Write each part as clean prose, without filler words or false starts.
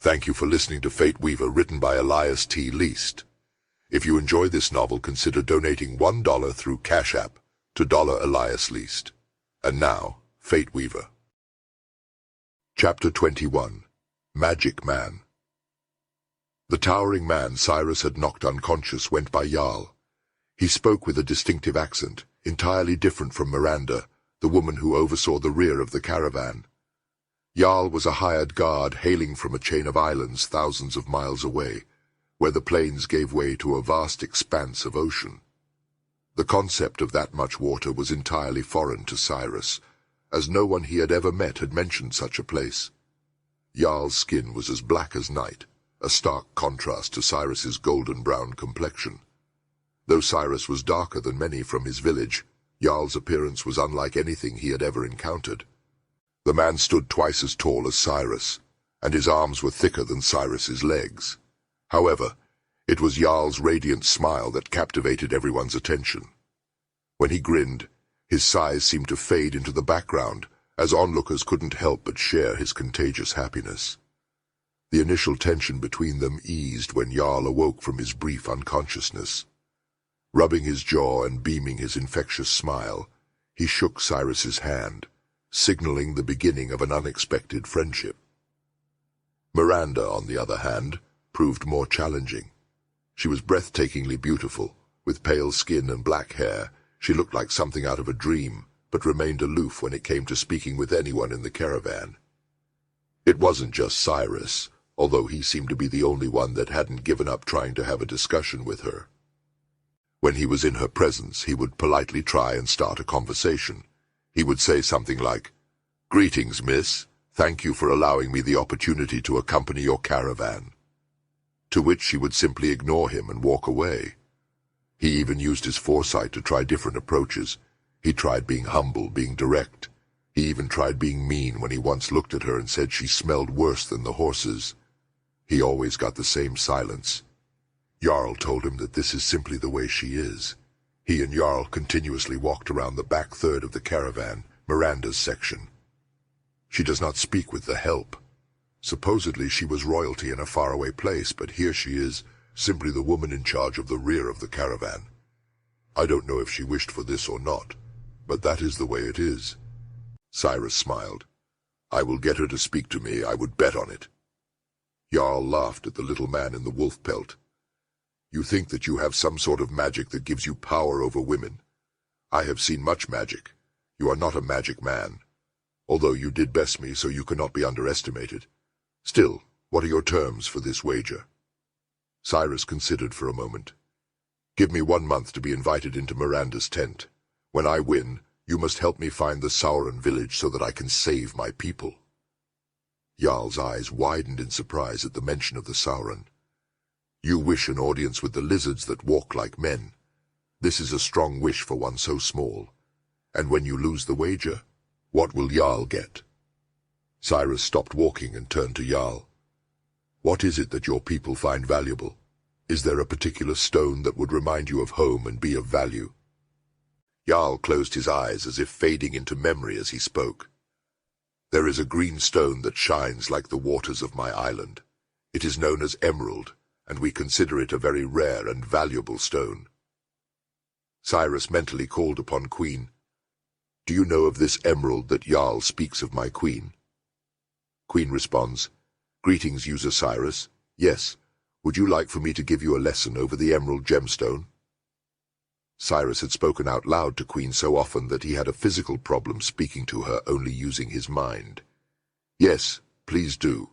Thank you for listening to Fate Weaver, written by Elias T. Least. If you enjoy this novel, consider donating $1 through Cash App to $EliasLeast. And now, Fate Weaver. Chapter 21. Magic Man. The towering man Cyrus had knocked unconscious went by Jarl. He spoke with a distinctive accent, entirely different from Miranda, the woman who oversaw the rear of the caravan. Jarl was a hired guard hailing from a chain of islands thousands of miles away, where the plains gave way to a vast expanse of ocean. The concept of that much water was entirely foreign to Cyrus, as no one he had ever met had mentioned such a place. Jarl's skin was as black as night, a stark contrast to Cyrus's golden-brown complexion. Though Cyrus was darker than many from his village, Jarl's appearance was unlike anything he had ever encountered. The man stood twice as tall as Cyrus, and his arms were thicker than Cyrus's legs. However, it was Jarl's radiant smile that captivated everyone's attention. When he grinned, his size seemed to fade into the background, as onlookers couldn't help but share his contagious happiness. The initial tension between them eased when Jarl awoke from his brief unconsciousness. Rubbing his jaw and beaming his infectious smile, he shook Cyrus's hand, signaling the beginning of an unexpected friendship. Miranda, on the other hand, proved more challenging. She was breathtakingly beautiful. With pale skin and black hair, she looked like something out of a dream, but remained aloof when it came to speaking with anyone in the caravan. It wasn't just Cyrus, although he seemed to be the only one that hadn't given up trying to have a discussion with her. When he was in her presence, he would politely try and start a conversation. He would say something like, "Greetings, miss. Thank you for allowing me the opportunity to accompany your caravan." To which she would simply ignore him and walk away. He even used his foresight to try different approaches. He tried being humble, being direct. He even tried being mean when he once looked at her and said she smelled worse than the horses. He always got the same silence. Jarl told him that this is simply the way she is. He and Jarl continuously walked around the back third of the caravan, Miranda's section. She does not speak with the help. Supposedly she was royalty in a faraway place, but here she is, simply the woman in charge of the rear of the caravan. I don't know if she wished for this or not, but that is the way it is. Cyrus smiled. I will get her to speak to me, I would bet on it. Jarl laughed at the little man in the wolf pelt. You think that you have some sort of magic that gives you power over women. I have seen much magic. You are not a magic man. Although you did best me, so you cannot be underestimated. Still, what are your terms for this wager? Cyrus considered for a moment. Give me 1 month to be invited into Miranda's tent. When I win, you must help me find the Sauron village so that I can save my people. Jarl's eyes widened in surprise at the mention of the Sauron. You wish an audience with the lizards that walk like men. This is a strong wish for one so small. And when you lose the wager, what will Jarl get? Cyrus stopped walking and turned to Jarl. What is it that your people find valuable? Is there a particular stone that would remind you of home and be of value? Jarl closed his eyes as if fading into memory as he spoke. There is a green stone that shines like the waters of my island. It is known as emerald, and we consider it a very rare and valuable stone. Cyrus mentally called upon Queen. Do you know of this emerald that Jarl speaks of my queen? Queen responds, Greetings, user Cyrus. Yes, would you like for me to give you a lesson over the emerald gemstone? Cyrus had spoken out loud to Queen so often that he had a physical problem speaking to her only using his mind. Yes, please do.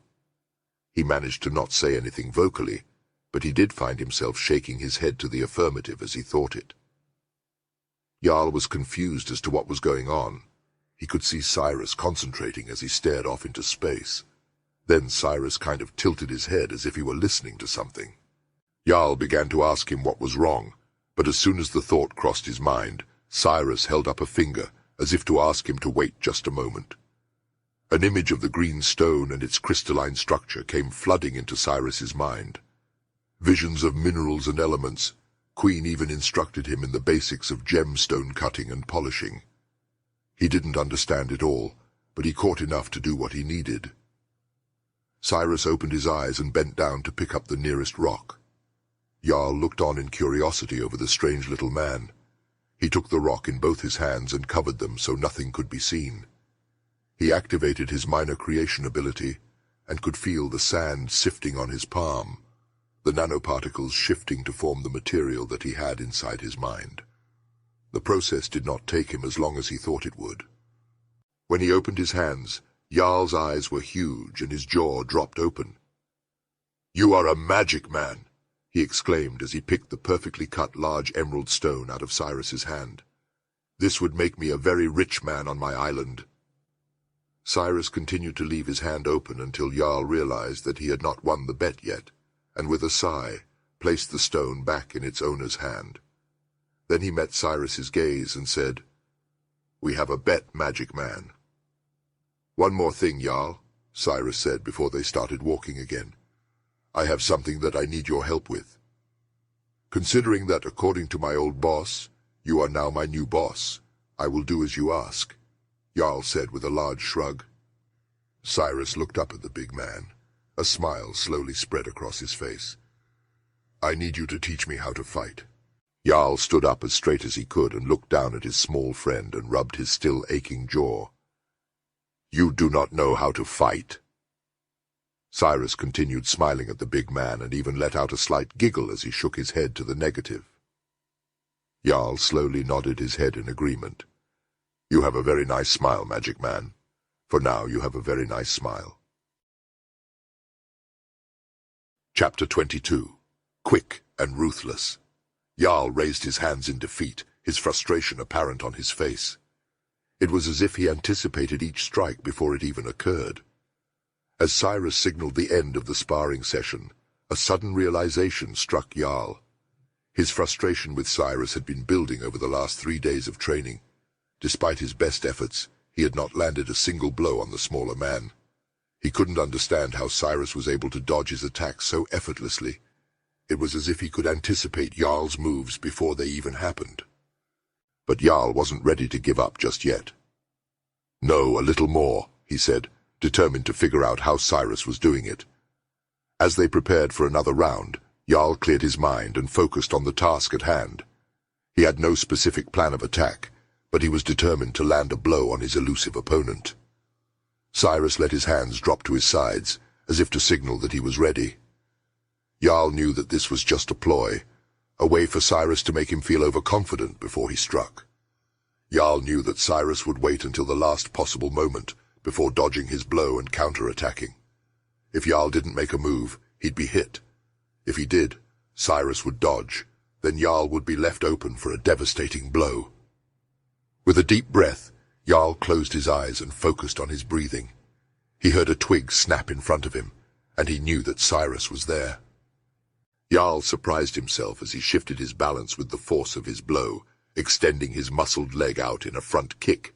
He managed to not say anything vocally, but he did find himself shaking his head to the affirmative as he thought it. Jarl was confused as to what was going on. He could see Cyrus concentrating as he stared off into space. Then Cyrus kind of tilted his head as if he were listening to something. Jarl began to ask him what was wrong, but as soon as the thought crossed his mind, Cyrus held up a finger as if to ask him to wait just a moment. An image of the green stone and its crystalline structure came flooding into Cyrus's mind. Visions of minerals and elements. Queen even instructed him in the basics of gemstone cutting and polishing. He didn't understand it all, but he caught enough to do what he needed. Cyrus opened his eyes and bent down to pick up the nearest rock. Jarl looked on in curiosity over the strange little man. He took the rock in both his hands and covered them so nothing could be seen. He activated his minor creation ability and could feel the sand sifting on his palm, the nanoparticles shifting to form the material that he had inside his mind. The process did not take him as long as he thought it would. When he opened his hands, Jarl's eyes were huge and his jaw dropped open. "You are a magic man," he exclaimed as he picked the perfectly cut large emerald stone out of Cyrus's hand. "This would make me a very rich man on my island." Cyrus continued to leave his hand open until Jarl realized that he had not won the bet yet, and with a sigh, placed the stone back in its owner's hand. Then he met Cyrus's gaze and said, "We have a bet, magic man." "One more thing, Jarl," Cyrus said before they started walking again. "I have something that I need your help with. Considering that, according to my old boss, you are now my new boss, I will do as you ask," Jarl said with a large shrug. Cyrus looked up at the big man. A smile slowly spread across his face. "I need you to teach me how to fight." Jarl stood up as straight as he could and looked down at his small friend and rubbed his still aching jaw. "You do not know how to fight?" Cyrus continued smiling at the big man and even let out a slight giggle as he shook his head to the negative. Jarl slowly nodded his head in agreement. "You have a very nice smile, magic man. For now you have a very nice smile." Chapter 22. Quick and Ruthless. Jarl raised his hands in defeat, his frustration apparent on his face. It was as if he anticipated each strike before it even occurred. As Cyrus signaled the end of the sparring session, a sudden realization struck Jarl. His frustration with Cyrus had been building over the last 3 days of training. Despite his best efforts, he had not landed a single blow on the smaller man. He couldn't understand how Cyrus was able to dodge his attacks so effortlessly. It was as if he could anticipate Jarl's moves before they even happened. But Jarl wasn't ready to give up just yet. "No, a little more," he said, determined to figure out how Cyrus was doing it. As they prepared for another round, Jarl cleared his mind and focused on the task at hand. He had no specific plan of attack, but he was determined to land a blow on his elusive opponent. Cyrus let his hands drop to his sides, as if to signal that he was ready. Jarl knew that this was just a ploy, a way for Cyrus to make him feel overconfident before he struck. Jarl knew that Cyrus would wait until the last possible moment before dodging his blow and counter-attacking. If Jarl didn't make a move, he'd be hit. If he did, Cyrus would dodge, then Jarl would be left open for a devastating blow. With a deep breath, Jarl closed his eyes and focused on his breathing. He heard a twig snap in front of him, and he knew that Cyrus was there. Jarl surprised himself as he shifted his balance with the force of his blow, extending his muscled leg out in a front kick.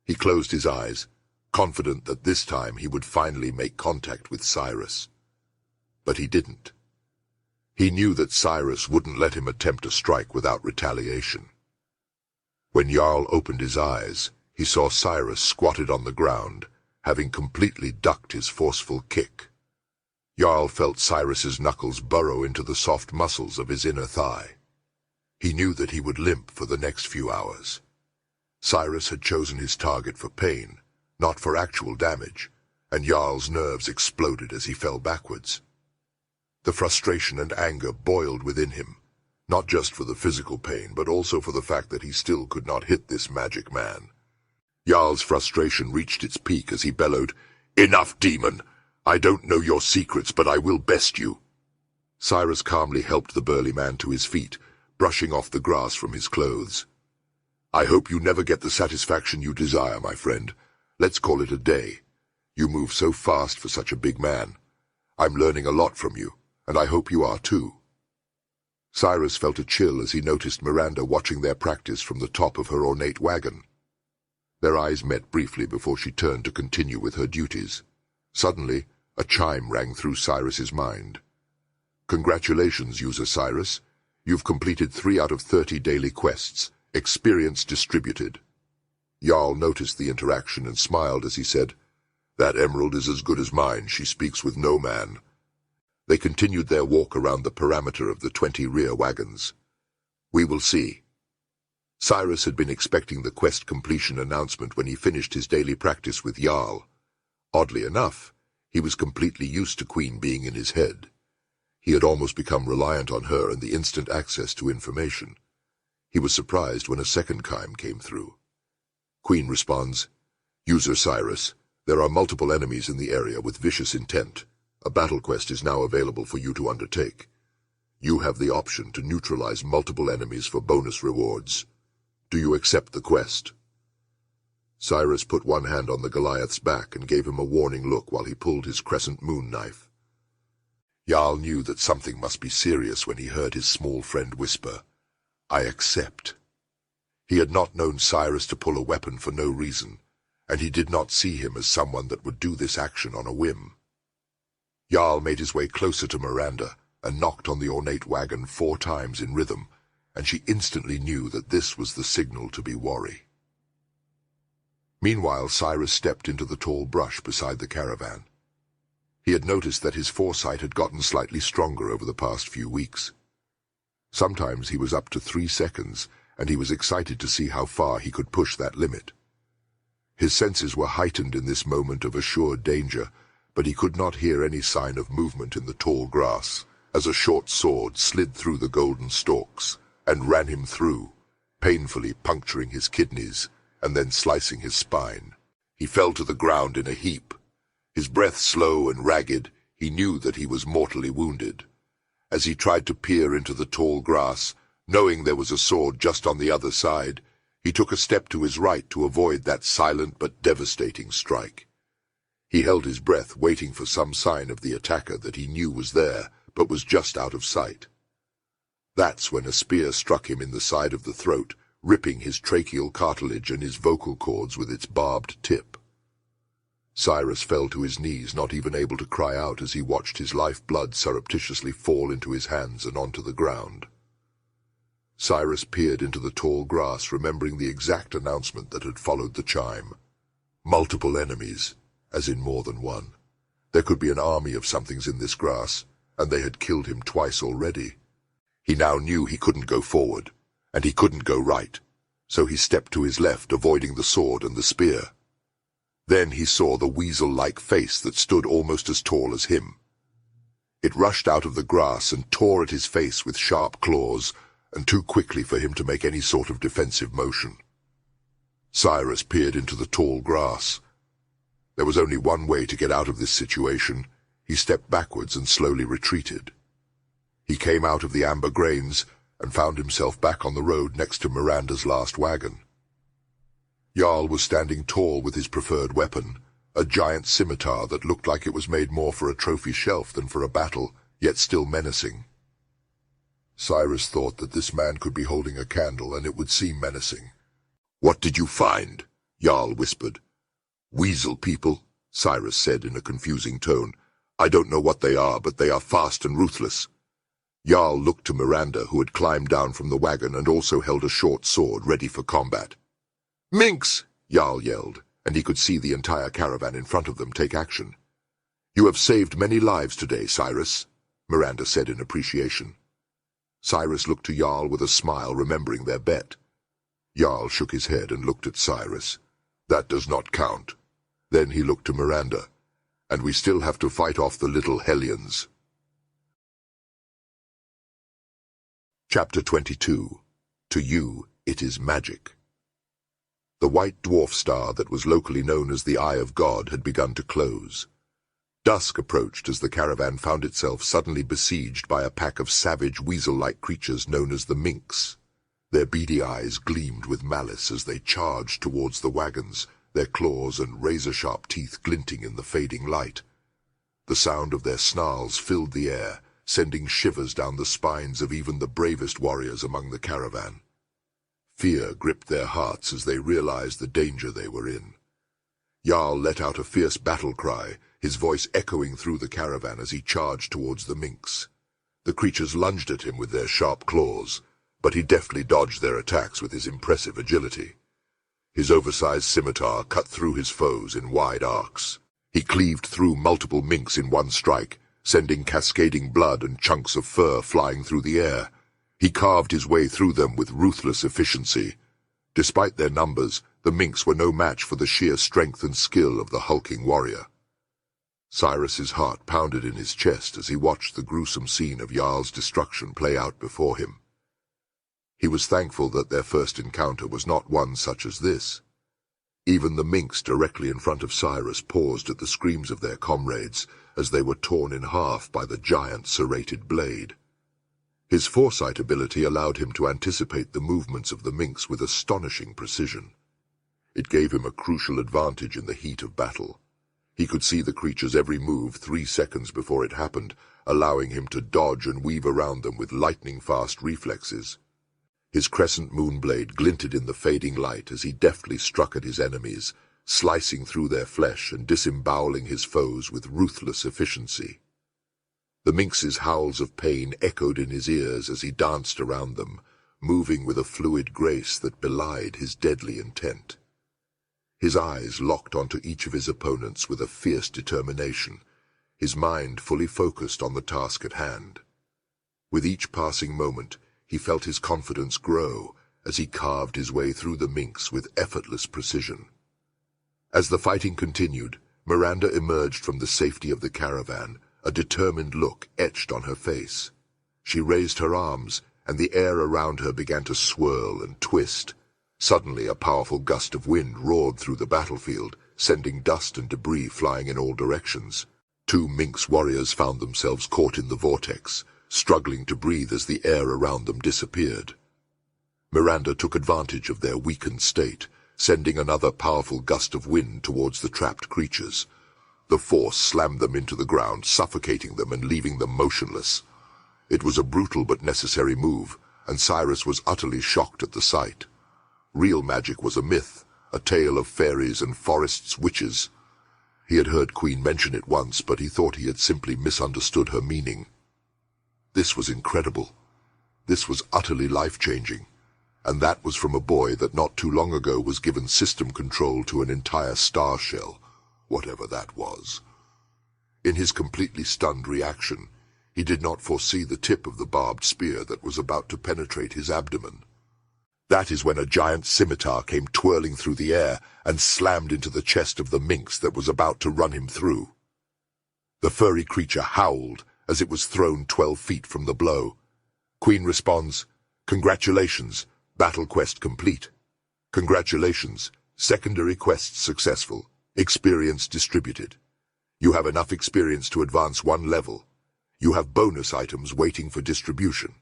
He closed his eyes, confident that this time he would finally make contact with Cyrus. But he didn't. He knew that Cyrus wouldn't let him attempt a strike without retaliation. When Jarl opened his eyes, he saw Cyrus squatted on the ground, having completely ducked his forceful kick. Jarl felt Cyrus's knuckles burrow into the soft muscles of his inner thigh. He knew that he would limp for the next few hours. Cyrus had chosen his target for pain, not for actual damage, and Jarl's nerves exploded as he fell backwards. The frustration and anger boiled within him, not just for the physical pain, but also for the fact that he still could not hit this magic man. Jarl's frustration reached its peak as he bellowed, "Enough, demon! I don't know your secrets, but I will best you." Cyrus calmly helped the burly man to his feet, brushing off the grass from his clothes. "I hope you never get the satisfaction you desire, my friend. Let's call it a day. You move so fast for such a big man. I'm learning a lot from you, and I hope you are too." Cyrus felt a chill as he noticed Miranda watching their practice from the top of her ornate wagon. Their eyes met briefly before she turned to continue with her duties. Suddenly, a chime rang through Cyrus's mind. "Congratulations, user Cyrus. You've completed 3 out of 30 daily quests, experience distributed." Jarl noticed the interaction and smiled as he said, That emerald is as good as mine. She speaks with no man. They continued their walk around the perimeter of the 20 rear wagons. We will see. Cyrus had been expecting the quest completion announcement when he finished his daily practice with Jarl. Oddly enough, he was completely used to Queen being in his head. He had almost become reliant on her and the instant access to information. He was surprised when a second chime came through. Queen responds, "User Cyrus, there are multiple enemies in the area with vicious intent. A battle quest is now available for you to undertake. You have the option to neutralize multiple enemies for bonus rewards. Do you accept the quest?" Cyrus put one hand on the Goliath's back and gave him a warning look while he pulled his crescent moon knife. Jarl knew that something must be serious when he heard his small friend whisper, "I accept." He had not known Cyrus to pull a weapon for no reason, and he did not see him as someone that would do this action on a whim. Jarl made his way closer to Miranda and knocked on the ornate wagon 4 times in rhythm, and she instantly knew that this was the signal to be wary. Meanwhile, Cyrus stepped into the tall brush beside the caravan. He had noticed that his foresight had gotten slightly stronger over the past few weeks. Sometimes he was up to 3 seconds, and he was excited to see how far he could push that limit. His senses were heightened in this moment of assured danger, but he could not hear any sign of movement in the tall grass, as a short sword slid through the golden stalks and ran him through, painfully puncturing his kidneys and then slicing his spine. He fell to the ground in a heap. His breath slow and ragged, he knew that he was mortally wounded. As he tried to peer into the tall grass, knowing there was a sword just on the other side, he took a step to his right to avoid that silent but devastating strike. He held his breath, waiting for some sign of the attacker that he knew was there, but was just out of sight. That's when a spear struck him in the side of the throat, ripping his tracheal cartilage and his vocal cords with its barbed tip. Cyrus fell to his knees, not even able to cry out as he watched his lifeblood surreptitiously fall into his hands and onto the ground. Cyrus peered into the tall grass, remembering the exact announcement that had followed the chime. Multiple enemies, as in more than one. There could be an army of somethings in this grass, and they had killed him twice already. He now knew he couldn't go forward, and he couldn't go right, so he stepped to his left, avoiding the sword and the spear. Then he saw the weasel-like face that stood almost as tall as him. It rushed out of the grass and tore at his face with sharp claws, and too quickly for him to make any sort of defensive motion. Cyrus peered into the tall grass. There was only one way to get out of this situation. He stepped backwards and slowly retreated. He came out of the amber grains and found himself back on the road next to Miranda's last wagon. Jarl was standing tall with his preferred weapon, a giant scimitar that looked like it was made more for a trophy shelf than for a battle, yet still menacing. Cyrus thought that this man could be holding a candle and it would seem menacing. "What did you find?" Jarl whispered. "Weasel people," Cyrus said in a confusing tone. "I don't know what they are, but they are fast and ruthless." Jarl looked to Miranda, who had climbed down from the wagon and also held a short sword ready for combat. "Minks!" Jarl yelled, and he could see the entire caravan in front of them take action. "You have saved many lives today, Cyrus," Miranda said in appreciation. Cyrus looked to Jarl with a smile, remembering their bet. Jarl shook his head and looked at Cyrus. "That does not count." Then he looked to Miranda. "And we still have to fight off the little hellions." Chapter 22. To You, It Is Magic. The white dwarf star that was locally known as the Eye of God had begun to close. Dusk approached as the caravan found itself suddenly besieged by a pack of savage weasel-like creatures known as the minks. Their beady eyes gleamed with malice as they charged towards the wagons, their claws and razor-sharp teeth glinting in the fading light. The sound of their snarls filled the air, sending shivers down the spines of even the bravest warriors among the caravan. Fear gripped their hearts as they realized the danger they were in. Jarl let out a fierce battle cry, his voice echoing through the caravan as he charged towards the minks. The creatures lunged at him with their sharp claws, but he deftly dodged their attacks with his impressive agility. His oversized scimitar cut through his foes in wide arcs. He cleaved through multiple minks in one strike, sending cascading blood and chunks of fur flying through the air. He carved his way through them with ruthless efficiency. Despite their numbers, the minks were no match for the sheer strength and skill of the hulking warrior. Cyrus's heart pounded in his chest as he watched the gruesome scene of Jarl's destruction play out before him. He was thankful that their first encounter was not one such as this. Even the minks directly in front of Cyrus paused at the screams of their comrades as they were torn in half by the giant serrated blade. His foresight ability allowed him to anticipate the movements of the minks with astonishing precision. It gave him a crucial advantage in the heat of battle. He could see the creature's every move 3 seconds before it happened, allowing him to dodge and weave around them with lightning-fast reflexes. His crescent moonblade glinted in the fading light as he deftly struck at his enemies, slicing through their flesh and disemboweling his foes with ruthless efficiency. The minx's howls of pain echoed in his ears as he danced around them, moving with a fluid grace that belied his deadly intent. His eyes locked onto each of his opponents with a fierce determination, his mind fully focused on the task at hand. With each passing moment, he felt his confidence grow as he carved his way through the minks with effortless precision. As the fighting continued, Miranda emerged from the safety of the caravan, a determined look etched on her face. She raised her arms, and the air around her began to swirl and twist. Suddenly, a powerful gust of wind roared through the battlefield, sending dust and debris flying in all directions. 2 minx warriors found themselves caught in the vortex, struggling to breathe as the air around them disappeared. Miranda took advantage of their weakened state, sending another powerful gust of wind towards the trapped creatures. The force slammed them into the ground, suffocating them and leaving them motionless. It was a brutal but necessary move, and Cyrus was utterly shocked at the sight. Real magic was a myth, a tale of fairies and forest's witches. He had heard Queen mention it once, but he thought he had simply misunderstood her meaning. This was incredible. This was utterly life-changing, and that was from a boy that not too long ago was given system control to an entire star shell, whatever that was. In his completely stunned reaction, he did not foresee the tip of the barbed spear that was about to penetrate his abdomen. That is when a giant scimitar came twirling through the air and slammed into the chest of the minx that was about to run him through. The furry creature howled as it was thrown 12 feet from the blow. Queen responds, "Congratulations, battle quest complete. Congratulations, secondary quest successful. Experience distributed. You have enough experience to advance 1 level. You have bonus items waiting for distribution."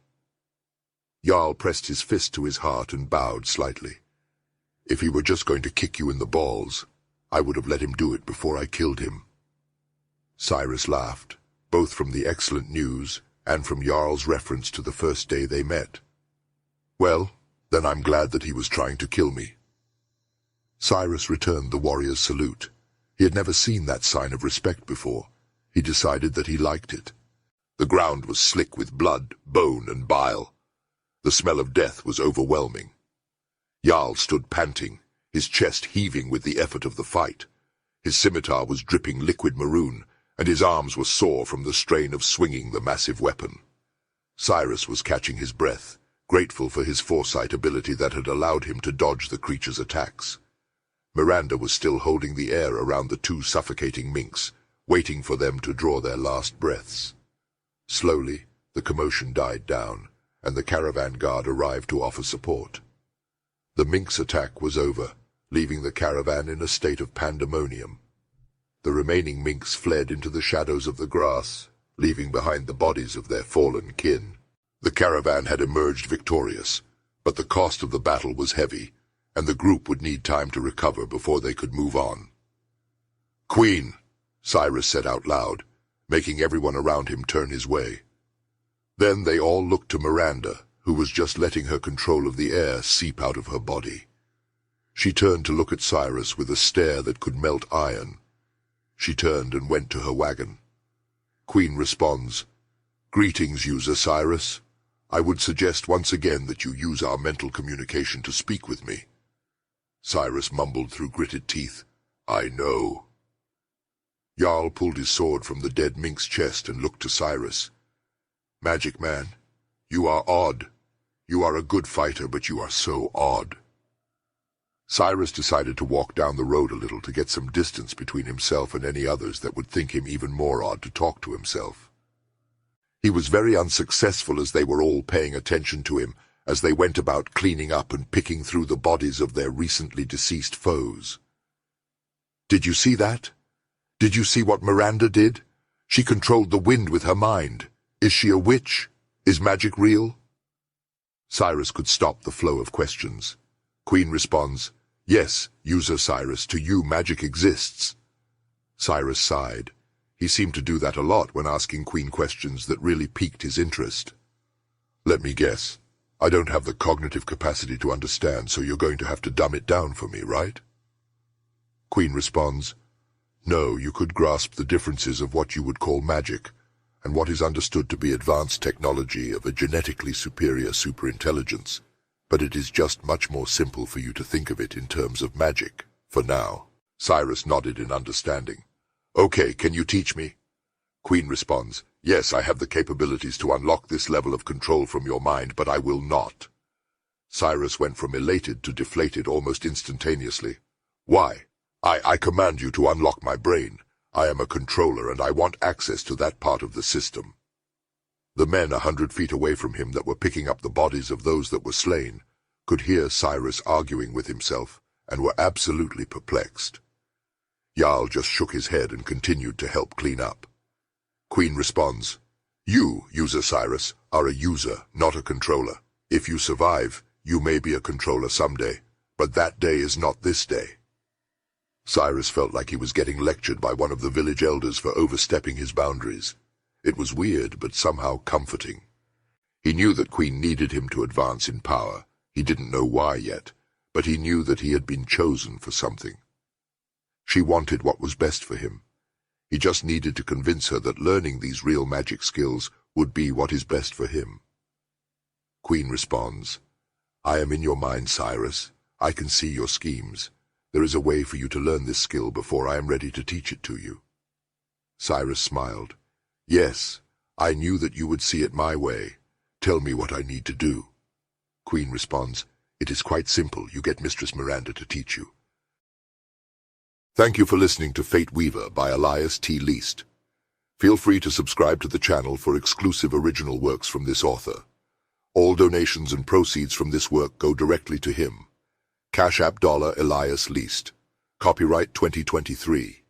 Jarl pressed his fist to his heart and bowed slightly. "If he were just going to kick you in the balls, I would have let him do it before I killed him." Cyrus laughed, both from the excellent news and from Jarl's reference to the first day they met. "Well, then I'm glad that he was trying to kill me." Cyrus returned the warrior's salute. He had never seen that sign of respect before. He decided that he liked it. The ground was slick with blood, bone, and bile. The smell of death was overwhelming. Jarl stood panting, his chest heaving with the effort of the fight. His scimitar was dripping liquid maroon, and his arms were sore from the strain of swinging the massive weapon. Cyrus was catching his breath, grateful for his foresight ability that had allowed him to dodge the creature's attacks. Miranda was still holding the air around the 2 suffocating minks, waiting for them to draw their last breaths. Slowly, the commotion died down, and the caravan guard arrived to offer support. The minx attack was over, leaving the caravan in a state of pandemonium. The remaining minks fled into the shadows of the grass, leaving behind the bodies of their fallen kin. The caravan had emerged victorious, but the cost of the battle was heavy, and the group would need time to recover before they could move on. "Queen," Cyrus said out loud, making everyone around him turn his way. Then they all looked to Miranda, who was just letting her control of the air seep out of her body. She turned to look at Cyrus with a stare that could melt iron. She turned and went to her wagon. Queen responds, "Greetings, user Cyrus. I would suggest once again that you use our mental communication to speak with me." Cyrus mumbled through gritted teeth, "I know." Jarl pulled his sword from the dead mink's chest and looked to Cyrus. "Magic man, you are odd. You are a good fighter, but you are so odd." Cyrus decided to walk down the road a little to get some distance between himself and any others that would think him even more odd to talk to himself. He was very unsuccessful as they were all paying attention to him as they went about cleaning up and picking through the bodies of their recently deceased foes. "Did you see that? Did you see what Miranda did? She controlled the wind with her mind. Is she a witch? Is magic real?" Cyrus could stop the flow of questions. Queen responds, "Yes, user Cyrus, to you magic exists." Cyrus sighed. He seemed to do that a lot when asking Queen questions that really piqued his interest. "Let me guess. I don't have the cognitive capacity to understand, so you're going to have to dumb it down for me, right?" Queen responds, "No, you could grasp the differences of what you would call magic, and what is understood to be advanced technology of a genetically superior superintelligence, but it is just much more simple for you to think of it in terms of magic, for now." Cyrus nodded in understanding. "Okay, can you teach me?" Queen responds, "Yes, I have the capabilities to unlock this level of control from your mind, but I will not." Cyrus went from elated to deflated almost instantaneously. "Why? I command you to unlock my brain. I am a controller, and I want access to that part of the system." The men 100 feet away from him that were picking up the bodies of those that were slain could hear Cyrus arguing with himself and were absolutely perplexed. Jarl just shook his head and continued to help clean up. Queen responds, "You, user Cyrus, are a user, not a controller. If you survive, you may be a controller someday, but that day is not this day." Cyrus felt like he was getting lectured by one of the village elders for overstepping his boundaries. It was weird, but somehow comforting. He knew that Queen needed him to advance in power. He didn't know why yet, but he knew that he had been chosen for something. She wanted what was best for him. He just needed to convince her that learning these real magic skills would be what is best for him. Queen responds, "I am in your mind, Cyrus. I can see your schemes. There is a way for you to learn this skill before I am ready to teach it to you." Cyrus smiled. "Yes, I knew that you would see it my way. Tell me what I need to do." Queen responds, "It is quite simple. You get Mistress Miranda to teach you." Thank you for listening to Fate Weaver by Elias T. Least. Feel free to subscribe to the channel for exclusive original works from this author. All donations and proceeds from this work go directly to him. Cash App $EliasLeast. Copyright 2023.